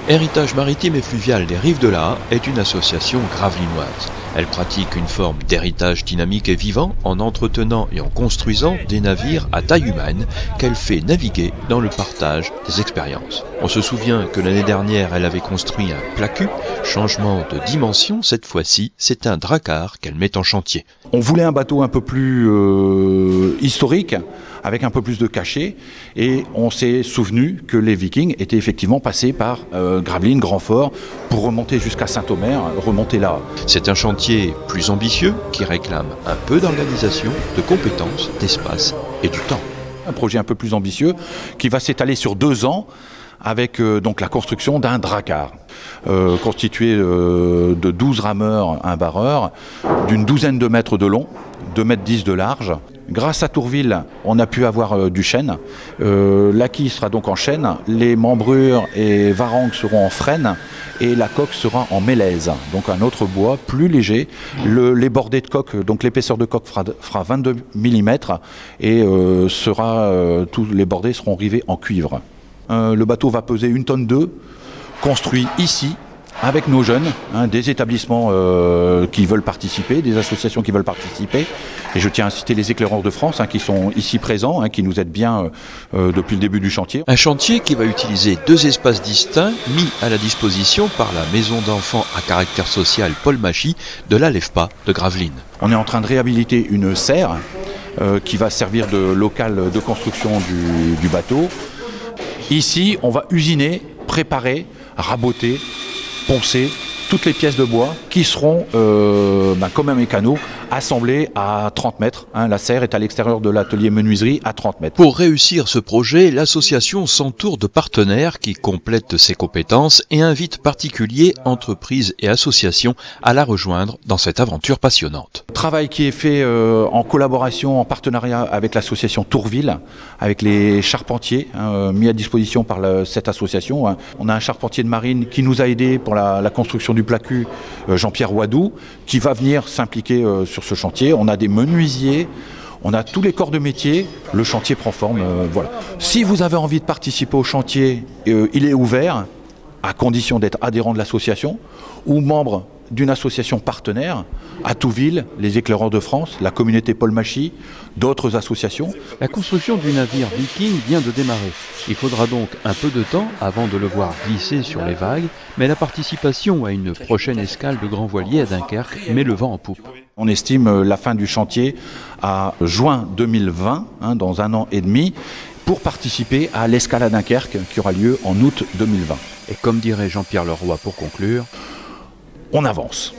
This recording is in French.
Héritage maritime et fluvial des Rives de l'Aa est une association gravelinoise. Elle pratique une forme d'héritage dynamique et vivant en entretenant et en construisant des navires à taille humaine qu'elle fait naviguer dans le partage des expériences. On se souvient que l'année dernière, elle avait construit un placu. Changement de dimension, cette fois-ci, c'est un drakkar qu'elle met en chantier. On voulait un bateau un peu plus historique, avec un peu plus de cachet, et on s'est souvenu que les Vikings étaient effectivement passés par Gravelines, Grand-Fort, pour remonter jusqu'à Saint-Omer, remonter là. C'est un chantier plus ambitieux qui réclame un peu d'organisation, de compétences, d'espace et du temps. Un projet un peu plus ambitieux qui va s'étaler sur 2 ans avec donc la construction d'un drakkar constitué de 12 rameurs, un barreur, d'une douzaine de mètres de long, 2,10 mètres de large. Grâce à Tourville, on a pu avoir du chêne. La quille sera donc en chêne, les membrures et varangues seront en frêne et la coque sera en mélèze, donc un autre bois plus léger. Les bordées de coque, donc l'épaisseur de coque fera 22 mm et tous les bordées seront rivés en cuivre. Le bateau va peser 1,2 tonne, construit ici, avec nos jeunes, des établissements qui veulent participer, des associations qui veulent participer. Et je tiens à citer les éclaireurs de France qui sont ici présents, qui nous aident bien depuis le début du chantier. Un chantier qui va utiliser 2 espaces distincts mis à la disposition par la maison d'enfants à caractère social Paul Machy de la LEFPA de Gravelines. On est en train de réhabiliter une serre qui va servir de local de construction du bateau. Ici, on va usiner, préparer, raboter, poncer toutes les pièces de bois qui seront, comme un mécano, assemblées à 30 mètres. La serre est à l'extérieur de l'atelier menuiserie à 30 mètres. Pour réussir ce projet, l'association s'entoure de partenaires qui complètent ses compétences et invitent particuliers, entreprises et associations à la rejoindre dans cette aventure passionnante. Travail qui est fait en collaboration, en partenariat avec l'association Tourville, avec les charpentiers mis à disposition par cette association. On a un charpentier de marine qui nous a aidés pour la construction du placu, Jean-Pierre Wadou, qui va venir s'impliquer sur ce chantier. On a des menuisiers, on a tous les corps de métier, le chantier prend forme. Voilà. Si vous avez envie de participer au chantier, il est ouvert, à condition d'être adhérent de l'association ou membre d'une association partenaire, à Touville, les éclaireurs de France, la communauté Paul Machy, d'autres associations. La construction du navire Viking vient de démarrer. Il faudra donc un peu de temps avant de le voir glisser sur les vagues, mais la participation à une prochaine escale de grands voiliers à Dunkerque met le vent en poupe. On estime la fin du chantier à juin 2020, dans 1 an et demi, pour participer à l'escale à Dunkerque qui aura lieu en août 2020. Et comme dirait Jean-Pierre Leroy pour conclure, on avance.